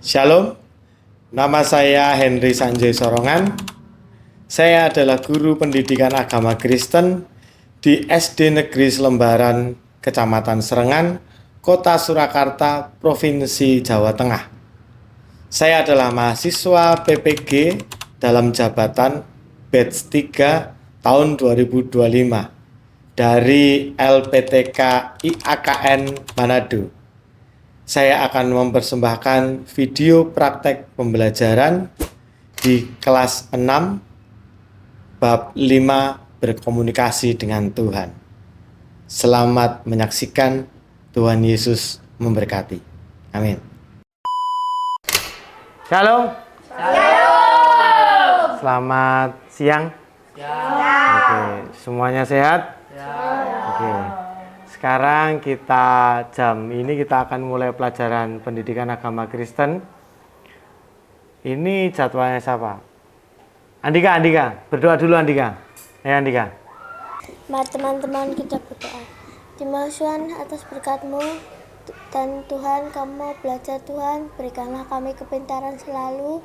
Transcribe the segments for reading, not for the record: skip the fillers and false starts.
Shalom, nama saya Henry Sanjay Sorongan. Saya adalah guru pendidikan agama Kristen di SD Negeri Selembaran, Kecamatan Serengan, Kota Surakarta, Provinsi Jawa Tengah. Saya adalah mahasiswa PPG dalam jabatan batch 3 tahun 2025 dari LPTK IAKN Manado. Saya akan mempersembahkan video praktek pembelajaran di kelas 6 bab 5 berkomunikasi dengan Tuhan. Selamat menyaksikan. Tuhan Yesus memberkati. Amin. Shalom. Shalom. Selamat siang. Oke, semuanya sehat? Oke. Sekarang jam ini kita akan mulai pelajaran pendidikan agama Kristen. Ini jadwalnya siapa? Andika, berdoa dulu Andika. Ya Andika. Mari teman-teman kita berdoa. Terima kasih Tuhan atas berkat-Mu dan Tuhan kami belajar Tuhan, berikanlah kami kepintaran selalu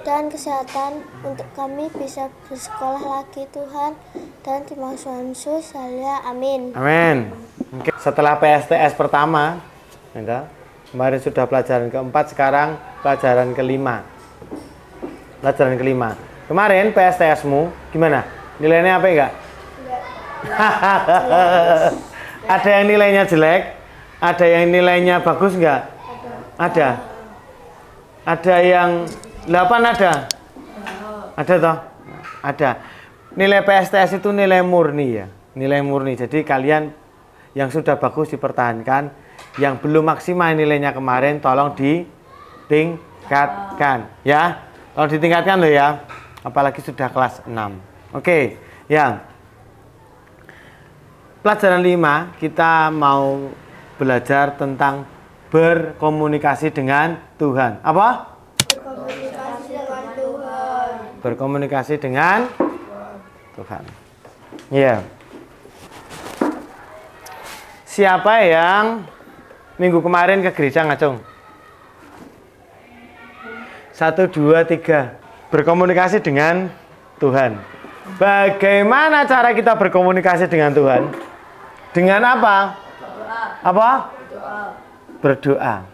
dan kesehatan untuk kami bisa bersekolah lagi Tuhan, dan terima kasih Tuhan Yesus, haleluya, amin. Amin. Oke. Setelah PSTS pertama, kemarin sudah pelajaran keempat, sekarang pelajaran kelima. Kemarin PSTS-mu gimana? Nilainya apa enggak? Ada yang nilainya jelek? Ada yang nilainya bagus enggak? Ada. Ada yang 8 ada? Ada toh? Ada. Nilai PSTS itu nilai murni ya. Nilai murni. Jadi kalian yang sudah bagus dipertahankan, yang belum maksimal nilainya kemarin tolong ditingkatkan ya. Tolong ditingkatkan loh ya. Apalagi sudah kelas 6. Oke, ya. Pelajaran 5 kita mau belajar tentang berkomunikasi dengan Tuhan. Apa? Berkomunikasi dengan Tuhan. Ya. Siapa yang minggu kemarin ke gereja ngacung? 1, 2, 3. Berkomunikasi dengan Tuhan. Bagaimana cara kita berkomunikasi dengan Tuhan? Dengan apa? Apa? Berdoa.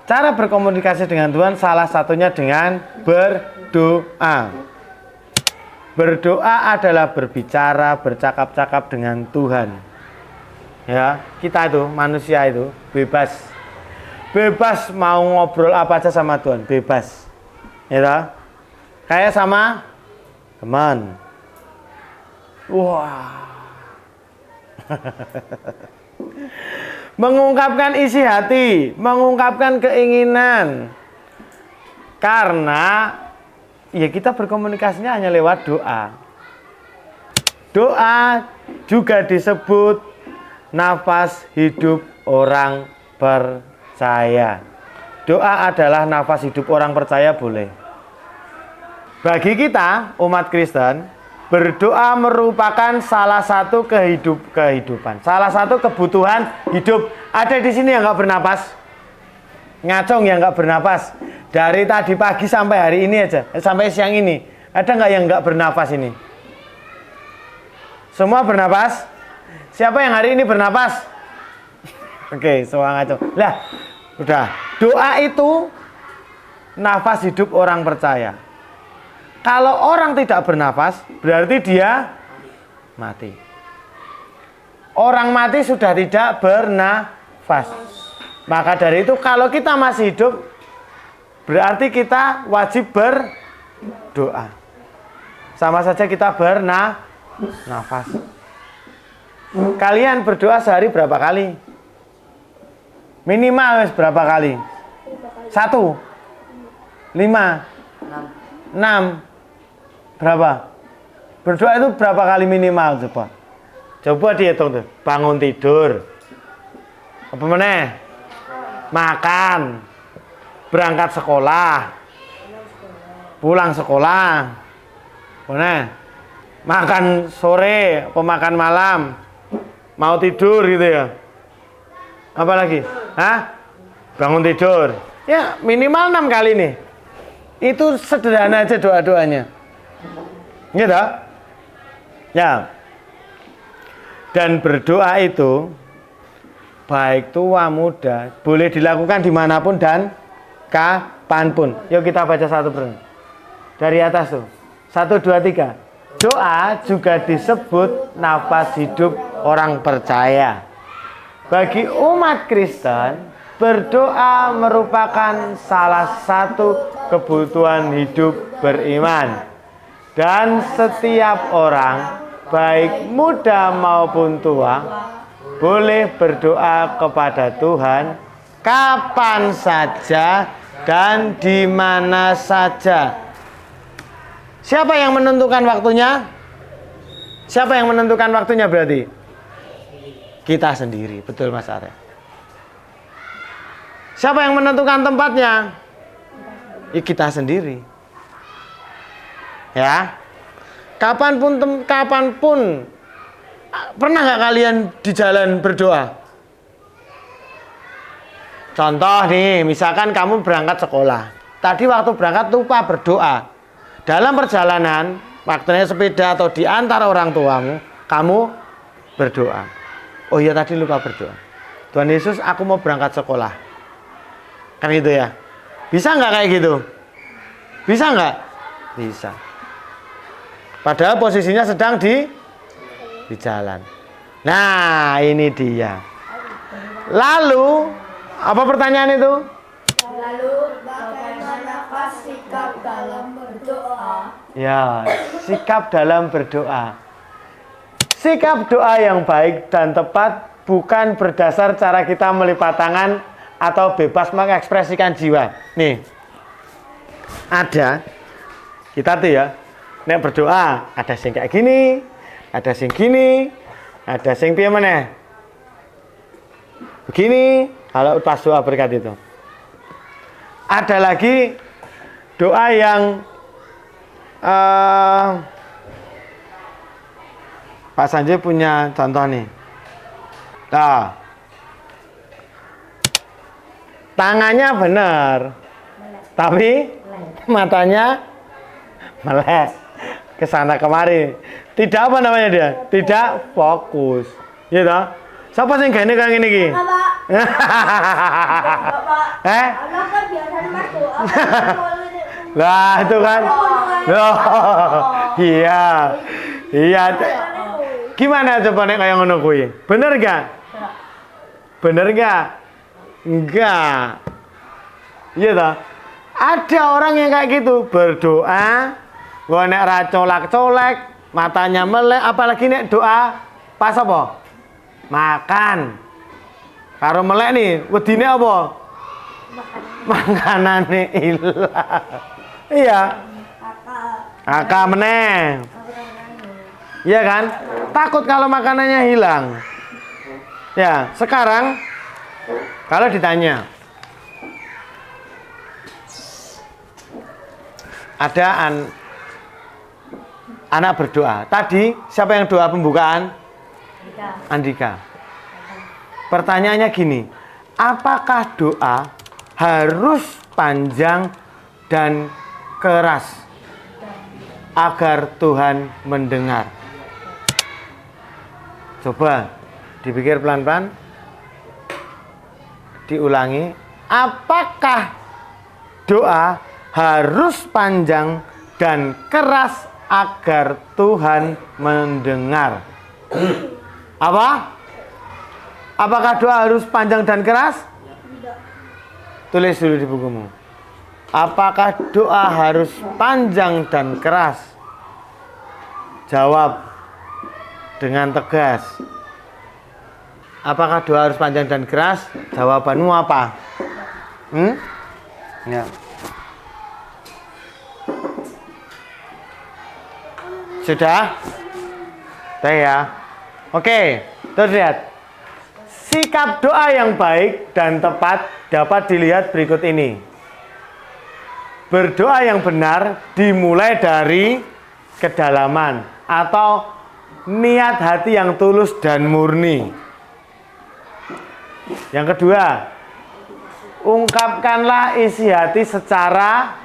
Cara berkomunikasi dengan Tuhan salah satunya dengan berdoa. Berdoa adalah berbicara, bercakap-cakap dengan Tuhan. Ya, kita itu manusia itu bebas mau ngobrol apa aja sama Tuhan, bebas. Ya, kayak sama teman. Wah. Mengungkapkan isi hati, mengungkapkan keinginan. Karena ya kita berkomunikasinya hanya lewat doa. Doa juga disebut nafas hidup orang percaya. Doa adalah nafas hidup orang percaya, boleh. Bagi kita umat Kristen, berdoa merupakan salah satu kehidupan, salah satu kebutuhan hidup. Ada di sini yang nggak bernapas, ngacung yang nggak bernapas. Dari tadi pagi sampai hari ini aja, sampai siang ini, ada nggak yang nggak bernapas ini? Semua bernapas? Siapa yang hari ini bernapas? Oke, semua ngacung. Lah, udah. Doa itu nafas hidup orang percaya. Kalau orang tidak bernafas, berarti dia mati. Orang mati sudah tidak bernafas. Maka dari itu kalau kita masih hidup, berarti kita wajib berdoa. Sama saja kita bernafas. Kalian berdoa sehari berapa kali? Minimal berapa kali? 1, 5, 6. Berapa? Berdoa itu berapa kali minimal coba? Coba dihitung tuh. Bangun tidur. Apa meneh? Makan. Berangkat sekolah. Pulang sekolah. Mana? Makan sore, apa makan malam. Mau tidur gitu ya. Apa lagi? Hah? Bangun tidur. Ya, minimal 6 kali nih. Itu sederhana aja doa-doanya. Gitu? Ya. Dan berdoa itu baik tua muda boleh dilakukan dimanapun dan kapanpun. Yuk kita baca satu persatu. Dari atas tuh. 1, 2, 3. Doa juga disebut nafas hidup orang percaya. Bagi umat Kristen, berdoa merupakan salah satu kebutuhan hidup beriman. Dan setiap orang, baik muda maupun tua, boleh berdoa kepada Tuhan kapan saja dan di mana saja. Siapa yang menentukan waktunya? Siapa yang menentukan waktunya berarti? Kita sendiri, betul Mas Arya. Siapa yang menentukan tempatnya? Ya, kita sendiri. Ya. Kapanpun, pernah nggak kalian di jalan berdoa? Contoh nih, misalkan kamu berangkat sekolah. Tadi waktu berangkat lupa berdoa. Dalam perjalanan, waktunya sepeda atau di antara orang tuamu, kamu berdoa. Oh iya tadi lupa berdoa. Tuhan Yesus, aku mau berangkat sekolah. Kan gitu ya. Bisa nggak kayak gitu? Bisa nggak? Bisa. Padahal posisinya sedang di jalan. Nah, ini dia. Lalu, apa pertanyaan itu? Lalu bagaimanakah sikap dalam berdoa? Ya, sikap dalam berdoa. Sikap doa yang baik dan tepat bukan berdasar cara kita melipat tangan atau bebas mengekspresikan jiwa. Nih, ada kita tuh ya, nek berdoa ada sing kayak gini, ada sing gini, ada sing piye meneh. Begini kalau pas doa berkat itu. Ada lagi doa yang Pak Sanjay punya contoh nih. Nah, tangannya benar, tapi matanya melek ke sana kemari. Tidak apa namanya dia? Tidak fokus. Gitu. Siapa sih gini kayak gini ki? Bapak. Anak kan biasa masuk. Lah itu kan. Loh. Iya. Iya. Gimana coba nek kayak ngono kuwi? Bener gak? Bener gak? Enggak. Iya toh? Ada orang yang kayak gitu, berdoa, gua nek ra colak-colek, matanya melek, apalagi nek doa pas apa? Makan. Karo melek nih, wedine apa? Makanane ilang. Iya. Aka meneh. Iya kan? Takut kalau makanannya hilang. Ya, sekarang kalau ditanya ada anak berdoa. Tadi siapa yang doa pembukaan? Andika. Pertanyaannya gini, apakah doa harus panjang dan keras agar Tuhan mendengar? Coba dipikir pelan-pelan, diulangi. Apakah doa harus panjang dan keras agar Tuhan mendengar? Apa? Apakah doa harus panjang dan keras? Tulis dulu di bukumu. Apakah doa harus panjang dan keras? Jawab dengan tegas. Apakah doa harus panjang dan keras? Jawabanmu apa? Ya. Sudah? Sudah ya? Oke, terus lihat. Sikap doa yang baik dan tepat dapat dilihat berikut ini. Berdoa yang benar dimulai dari kedalaman atau niat hati yang tulus dan murni. Yang kedua, ungkapkanlah isi hati secara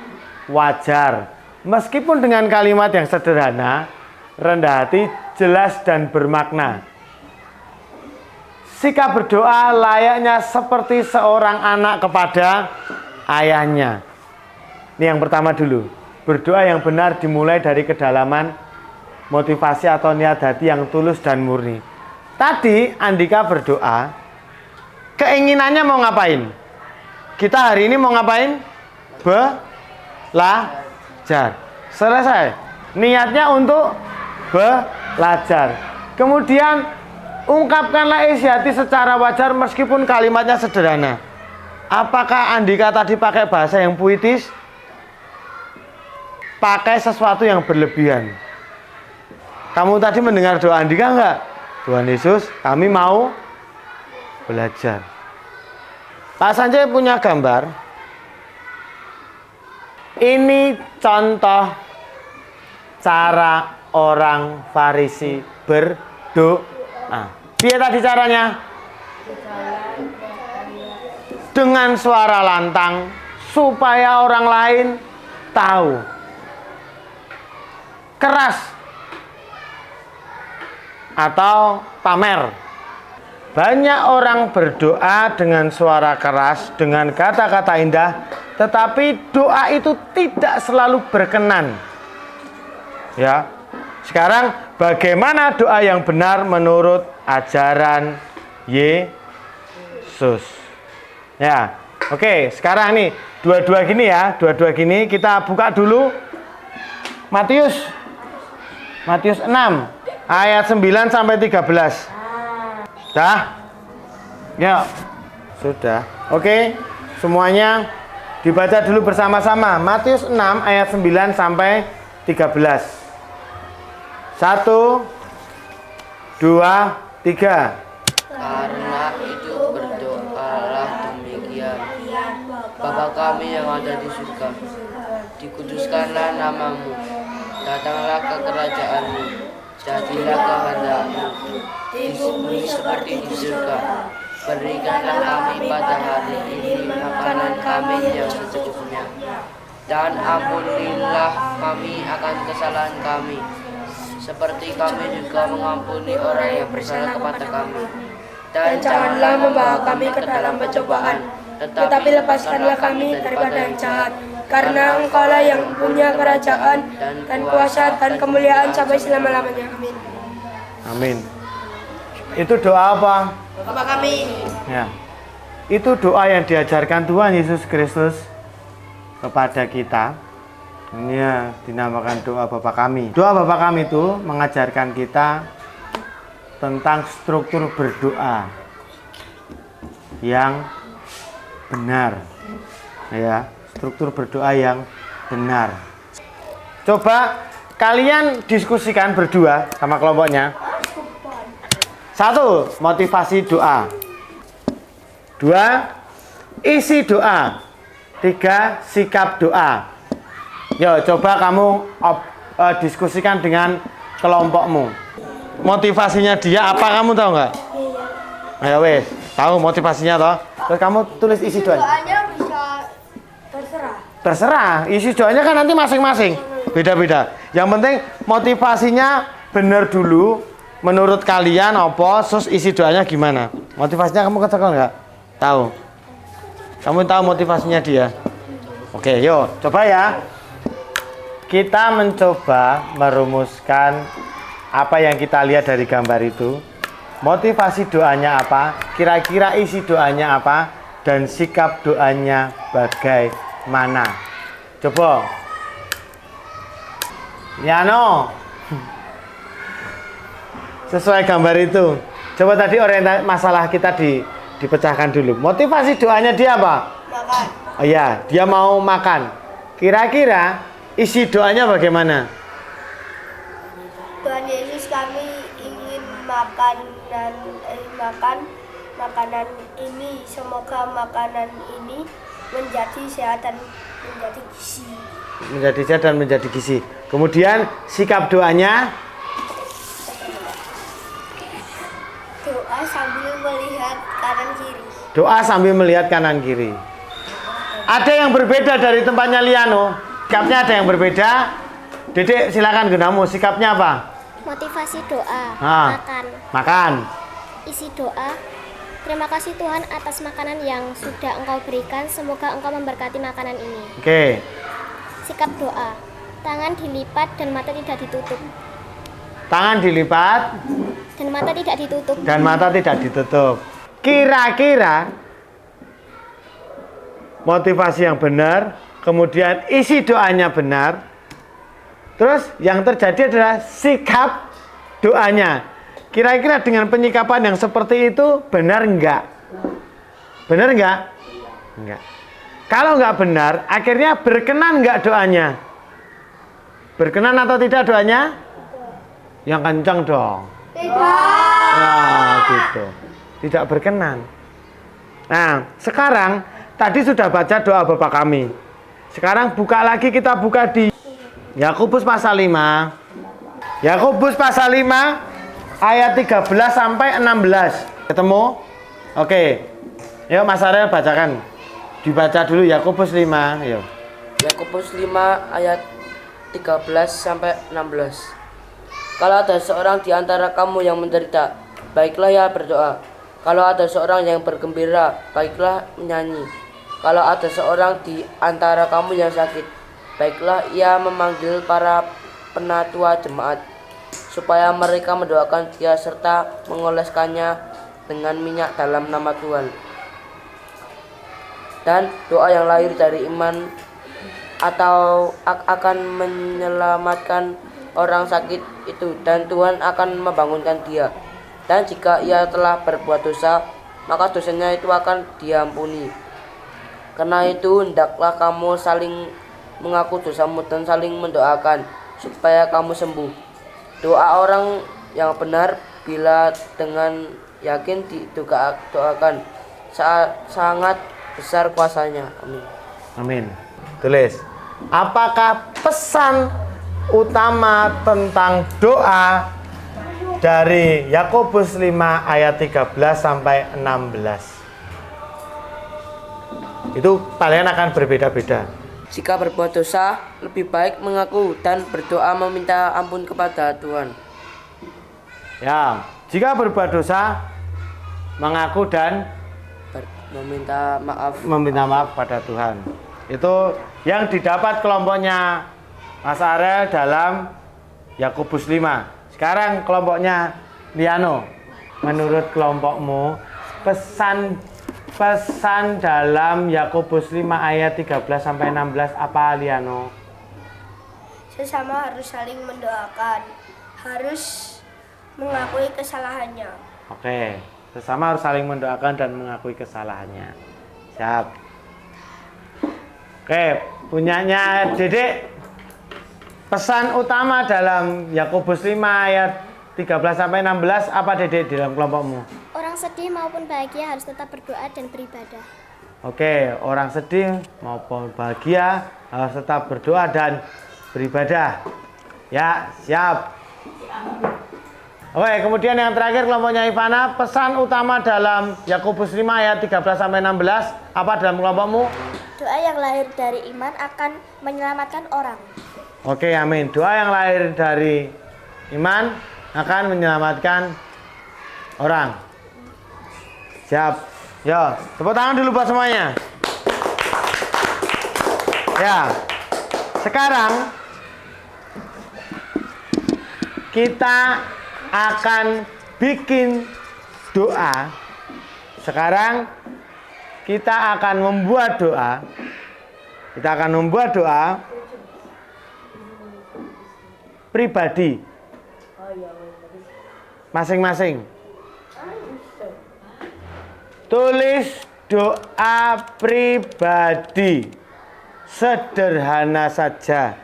wajar. Meskipun dengan kalimat yang sederhana, rendah hati, jelas dan bermakna. Sikap berdoa layaknya seperti seorang anak kepada ayahnya. Ini yang pertama dulu. Berdoa yang benar dimulai dari kedalaman motivasi atau niat hati yang tulus dan murni. Tadi Andika berdoa, keinginannya mau ngapain? Kita hari ini mau ngapain? Belajar. Selesai. Niatnya untuk belajar. Kemudian ungkapkanlah isi hati secara wajar meskipun kalimatnya sederhana. Apakah Andika tadi pakai bahasa yang puitis? Pakai sesuatu yang berlebihan. Kamu tadi mendengar doa Andika enggak? Tuhan Yesus, kami mau belajar. Pak Sanjay punya gambar. Ini contoh cara orang Farisi berdoa. Piye tadi caranya? Dengan suara lantang supaya orang lain tahu. Keras atau pamer. Banyak orang berdoa dengan suara keras, dengan kata-kata indah, tetapi doa itu tidak selalu berkenan. Ya. Sekarang bagaimana doa yang benar menurut ajaran Yesus? Ya. Oke, sekarang nih dua-dua gini ya, dua-dua gini kita buka dulu Matius 6 ayat 9 sampai 13. Dah? Ya. Sudah. Oke. Semuanya dibaca dulu bersama-sama. Matius 6 ayat 9 sampai 13. 1 2 3. Karena itu berdoalah demikian. Bapa kami yang ada di surga, dikuduskanlah namamu. Datanglah ke kerajaanmu. Jadilah kehendakmu di bumi seperti di surga. Berikanlah kami pada hari ini makanan kami yang secukupnya. Dan ampunilah kami akan kesalahan kami, seperti kami juga mengampuni orang yang bersalah kepada kami. Dan janganlah membawa kami ke dalam pencobaan, tetapi lepaskanlah kami daripada yang jahat. Karena Engkaulah yang punya kerajaan dan kuasa dan kemuliaan sampai selama-lamanya. Amin. Amin. Itu doa apa? Bapa kami. Ya. Itu doa yang diajarkan Tuhan Yesus Kristus kepada kita. Ini ya, dinamakan doa Bapa kami. Doa Bapa kami itu mengajarkan kita tentang struktur berdoa yang benar. Ya, struktur berdoa yang benar. Coba kalian diskusikan berdua sama kelompoknya. 1. Motivasi doa. 2. Isi doa. 3. Sikap doa. Yo, coba kamu diskusikan dengan kelompokmu. Motivasinya dia apa, kamu tahu nggak? Ayo wes, tahu motivasinya toh? Terus kamu tulis isi doanya. Doanya bisa terserah. Terserah, isi doanya kan nanti masing-masing. Beda-beda. Yang penting motivasinya benar dulu. Menurut kalian apa, terus isi doanya gimana? Motivasinya kamu katakan nggak? Tahu? Kamu tahu motivasinya dia? Oke, yuk, coba ya. Kita mencoba merumuskan apa yang kita lihat dari gambar itu. Motivasi doanya apa? Kira-kira isi doanya apa? Dan sikap doanya bagaimana? Coba. Yano. Sesuai gambar itu. Coba tadi orientasi masalah kita dipecahkan dulu. Motivasi doanya dia apa? Makan. Oh iya, dia mau makan. Kira-kira isi doanya bagaimana? Tuhan Yesus, kami ingin makan makanan ini. Semoga makanan ini menjadi sehat dan menjadi gizi. Menjadi sehat dan menjadi gizi. Kemudian sikap doanya Doa sambil melihat kanan kiri. doa sambil melihat kanan kiri. Ada yang berbeda dari tempatnya Liano. Sikapnya ada yang berbeda. Dedek silakan Gunamu. Sikapnya apa? Motivasi doa, Makan. Makan. Isi doa. Terima kasih Tuhan atas makanan yang sudah Engkau berikan. Semoga Engkau memberkati makanan ini. Oke. Sikap doa. Tangan dilipat dan mata tidak ditutup. Tangan dilipat Dan mata tidak ditutup. dan mata tidak ditutup. Kira-kira motivasi yang benar, kemudian isi doanya benar. Terus yang terjadi adalah sikap doanya. Kira-kira dengan penyikapan yang seperti itu benar enggak? Benar enggak? Enggak. Kalau enggak benar, akhirnya berkenan enggak doanya? Berkenan atau tidak doanya? Yang kencang dong. Tidak. Nah, gitu. Tidak berkenan. Nah, sekarang tadi sudah baca doa Bapa kami. Sekarang buka lagi, kita buka di Yakobus pasal 5. Yakobus pasal 5 ayat 13 sampai 16. Ketemu? Oke. Yuk Mas Arel bacakan. Dibaca dulu Yakobus 5, yuk. Yakobus 5 ayat 13 sampai 16. Kalau ada seorang di antara kamu yang menderita, baiklah ia berdoa. Kalau ada seorang yang bergembira, baiklah menyanyi. Kalau ada seorang di antara kamu yang sakit, baiklah ia memanggil para penatua jemaat, supaya mereka mendoakan dia serta mengoleskannya dengan minyak dalam nama Tuhan. Dan doa yang lahir dari iman atau akan menyelamatkan orang sakit itu, dan Tuhan akan membangunkan dia. Dan jika ia telah berbuat dosa, maka dosanya itu akan diampuni. Karena itu hendaklah kamu saling mengaku dosamu dan saling mendoakan supaya kamu sembuh. Doa orang yang benar bila dengan yakin didoakan sangat besar kuasanya. Amin. Amin. Tulis. Apakah pesan utama tentang doa dari Yakobus 5 ayat 13 sampai 16? Itu kalian akan berbeda-beda. Jika berbuat dosa, lebih baik mengaku dan berdoa meminta ampun kepada Tuhan. Ya, jika berbuat dosa, mengaku dan meminta maaf pada Tuhan. Itu yang didapat kelompoknya Mas Arel dalam Yakobus 5. Sekarang kelompoknya Liano. Menurut kelompokmu, pesan dalam Yakobus 5 ayat 13 sampai 16 apa, Liano? Sesama harus saling mendoakan, harus mengakui kesalahannya. Oke, sesama harus saling mendoakan dan mengakui kesalahannya. Siap. Oke, punyanya Dedek. Pesan utama dalam Yakobus 5 ayat 13 sampai 16 apa, Dedek, dalam kelompokmu? Orang sedih maupun bahagia harus tetap berdoa dan beribadah. Oke, orang sedih maupun bahagia harus tetap berdoa dan beribadah. Ya, siap. Oke, kemudian yang terakhir kelompoknya Ivana, pesan utama dalam Yakobus 5 ayat 13 sampai 16 apa dalam kelompokmu? Doa yang lahir dari iman akan menyelamatkan orang. Oke, amin. Doa yang lahir dari iman akan menyelamatkan orang. Siap. Yo, tepuk tangan dulu buat semuanya. Ya. Sekarang kita akan bikin doa. Sekarang kita akan membuat doa. Kita akan membuat doa pribadi masing-masing. Tulis doa pribadi, sederhana saja.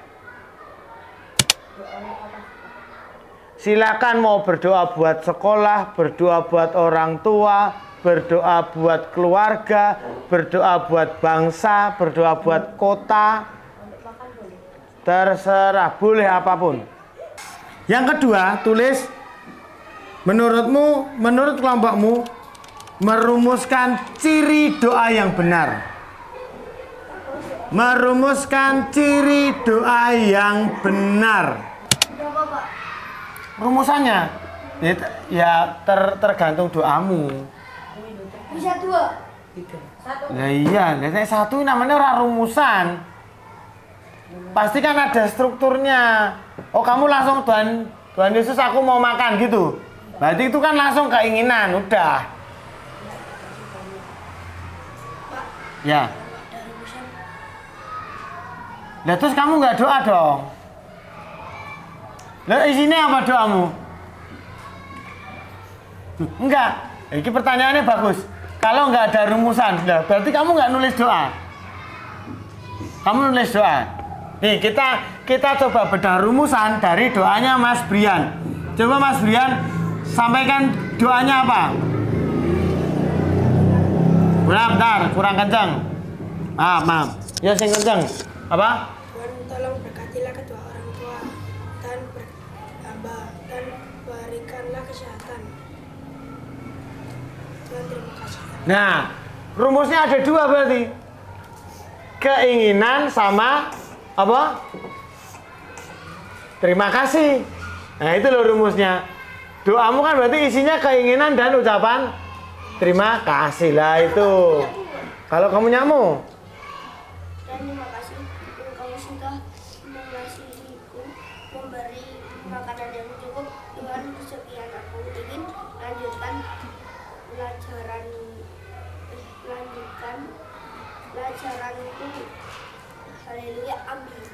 Silakan mau berdoa buat sekolah, berdoa buat orang tua, berdoa buat keluarga, berdoa buat bangsa, berdoa buat kota. Terserah, boleh apapun. Yang kedua, tulis menurut kelompokmu merumuskan ciri doa yang benar. Merumuskan ciri doa yang benar. Berapa, Pak? Rumusannya tergantung doamu. Bisa 2. Nah iya, nek satu namanya ora rumusan. Pasti kan ada strukturnya. Oh kamu langsung Tuhan Yesus aku mau makan gitu. Berarti itu kan langsung keinginan, udah. Ya. Lah terus kamu nggak doa dong? Lah isinya apa doamu? Enggak. Ini pertanyaannya bagus. Kalau nggak ada rumusan, lah berarti kamu nggak nulis doa. Kamu nulis doa. Nih kita coba bedah rumusan dari doanya Mas Brian. Coba Mas Brian sampaikan doanya apa? Bentar, kurang kencang. Maaf. Ya sing kencang. Apa? Tuhan tolong berkatilah kedua orang tua dan dan berikanlah kesehatan. Tuhan terima kasih. Nah, rumusnya ada 2 berarti. Keinginan sama apa? Terima kasih. Nah, itu loh rumusnya. Doamu kan berarti isinya keinginan dan ucapan terima kasih lah itu. Kalau kamu nyamu? Dan terima kasih engkau sudah mengasihiku, memberi makanan yang cukup. Tuhan, sekian aku ingin lanjutkan pelajaranku. Haleluya, amin.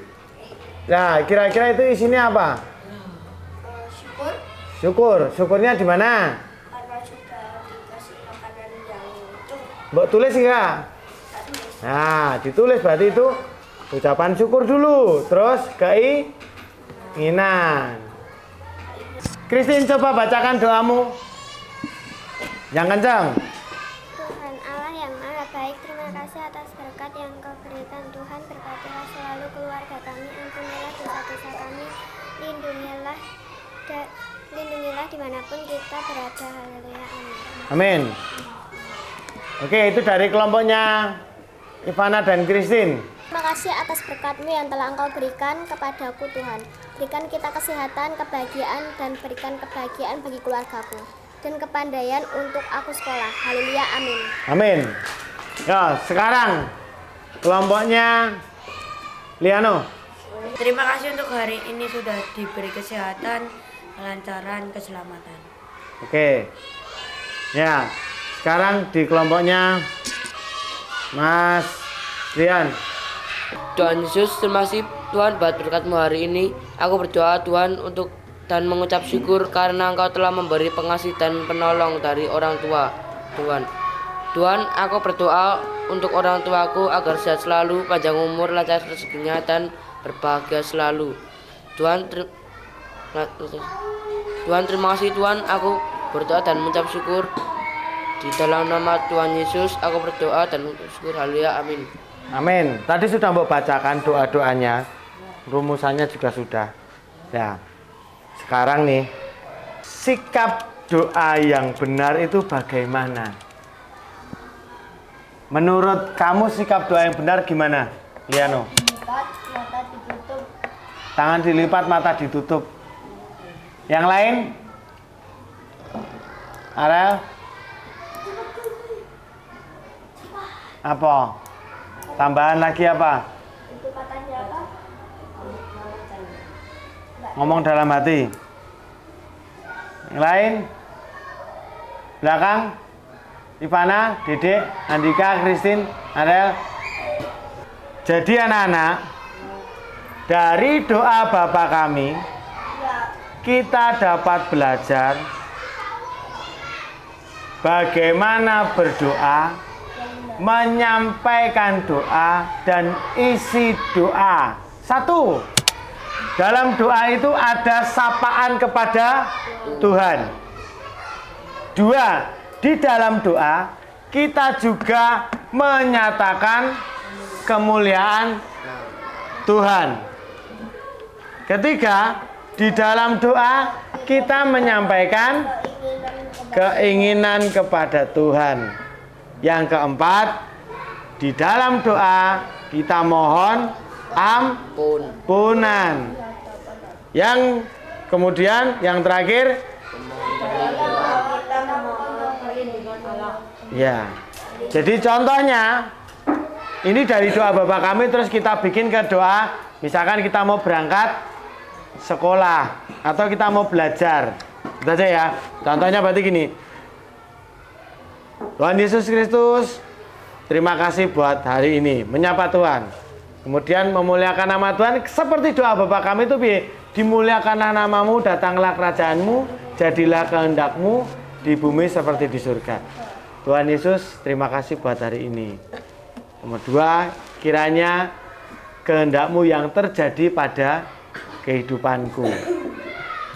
Nah, kira-kira itu isinya apa? Syukur Syukurnya di mana? karena sudah dikasih makanan yang cukup. Mbok tulis enggak? Nah, ditulis berarti itu ucapan syukur dulu, terus keinginan. Christine coba bacakan doamu. Yang kencang. Tuhan Allah yang Maha Baik, terima kasih atas berkat yang Kau berikan. Tuhan, berkatilah selalu keluarga kami, ampunilah dosa-dosa kami, lindungilah dimanapun kita berada. Haleluya, amin. Amin. Oke, itu dari kelompoknya Ivana dan Christine. Terima kasih atas berkat-Mu yang telah Engkau berikan kepadaku, Tuhan. Berikan kita kesehatan, kebahagiaan, dan berikan kebahagiaan bagi keluargaku. Dan kepandaian untuk aku sekolah. Haleluya, amin. Amin. Ya, sekarang kelompoknya Liano. Terima kasih untuk hari ini sudah diberi kesehatan, kelancaran, keselamatan. Oke. Ya, sekarang di kelompoknya Mas Rian. Tuhan Yesus, terima kasih Tuhan buat berkat-Mu hari ini. Aku berdoa Tuhan untuk dan mengucap syukur karena Engkau telah memberi pengasih dan penolong dari orang tua Tuhan, aku berdoa untuk orang tuaku agar sehat selalu, panjang umur, lancar rezekinya, dan berbahagia selalu. Tuhan terima kasih Tuhan, aku berdoa dan mengucap syukur di dalam nama Tuhan Yesus. Aku berdoa dan mengucap syukur. Haleluya, amin. Amin. Tadi sudah Mbok bacakan doa-doanya. Rumusannya juga sudah. Ya. Sekarang nih, sikap doa yang benar itu bagaimana? Menurut kamu sikap doa yang benar gimana, Liano? Dilipat, mata ditutup. Tangan dilipat, mata ditutup. Yang lain? Arel? Apa? Tambahan lagi apa? Itu katanya apa? Ngomong dalam hati. Yang lain? Belakang? Ivana, Dedek, Andika, Christine, Arel. Jadi anak-anak, dari doa Bapa kami, kita dapat belajar bagaimana berdoa, menyampaikan doa, dan isi doa. 1. Dalam doa itu ada sapaan kepada Tuhan. 2. Di dalam doa kita juga menyatakan kemuliaan Tuhan. 3. Di dalam doa kita menyampaikan keinginan kepada Tuhan. Yang 4, di dalam doa kita mohon Pun. ampunan. Yang kemudian yang terakhir, ya. Jadi contohnya ini dari doa Bapa Kami terus kita bikin ke doa, misalkan kita mau berangkat sekolah atau kita mau belajar. Itu aja ya. Contohnya berarti gini. Tuhan Yesus Kristus, terima kasih buat hari ini, menyapa Tuhan. Kemudian memuliakan nama Tuhan seperti doa Bapa Kami itu dimuliakanlah namamu, datanglah kerajaanmu, jadilah kehendakmu di bumi seperti di surga. Tuhan Yesus, terima kasih buat hari ini. Nomor 2, kiranya kehendakmu yang terjadi pada kehidupanku.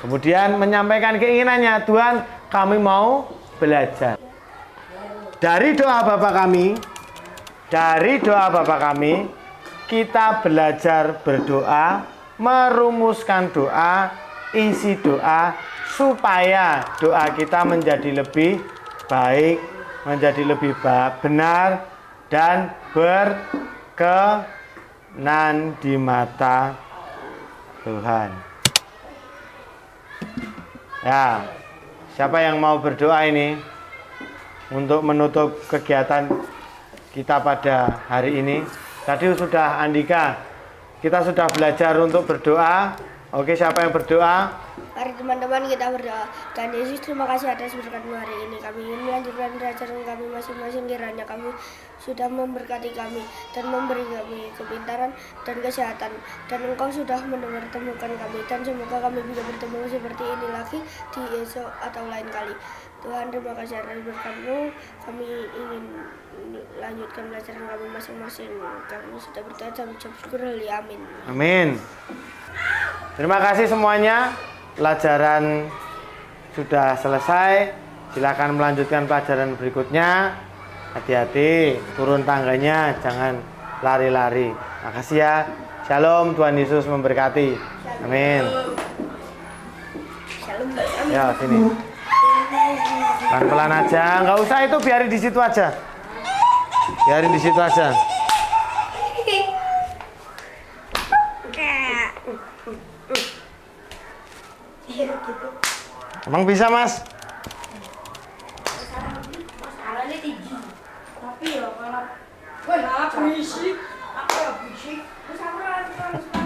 Kemudian menyampaikan keinginannya, Tuhan kami mau belajar. Dari doa Bapa Kami, kita belajar berdoa, merumuskan doa, isi doa, supaya doa kita menjadi lebih baik, menjadi lebih benar, dan berkenan di mata Tuhan. Ya, siapa yang mau berdoa ini untuk menutup kegiatan kita pada hari ini? Tadi sudah Andika, kita sudah belajar untuk berdoa. Oke, siapa yang berdoa? Mari teman-teman kita berdoa. Tuhan Yesus, terima kasih atas berkat-Mu hari ini. Kami ingin melanjutkan pelajaran kami masing-masing, kiranya kami sudah memberkati kami dan memberi kami kepintaran dan kesehatan. Dan Engkau sudah menemukan kami, dan semoga kami bisa bertemu seperti ini lagi di esok atau lain kali. Tuhan, terima kasih atas berkat-Mu. Kami ingin lanjutkan pelajaran kami masing-masing. Kami sudah berdoa dan ucap syukur. Amin. Amin. Terima kasih semuanya. Pelajaran sudah selesai. Silakan melanjutkan pelajaran berikutnya. Hati-hati, turun tangganya, jangan lari-lari. Makasih ya. Shalom, Tuhan Yesus memberkati. Amin. Ya, sini. Pelan-pelan aja, nggak usah itu, biarin di situ aja. Biarin di situ aja. Emang bisa, Mas? Masalahnya tinggi. Tapi ya kalau berisik, aku ya berisik. Terus aku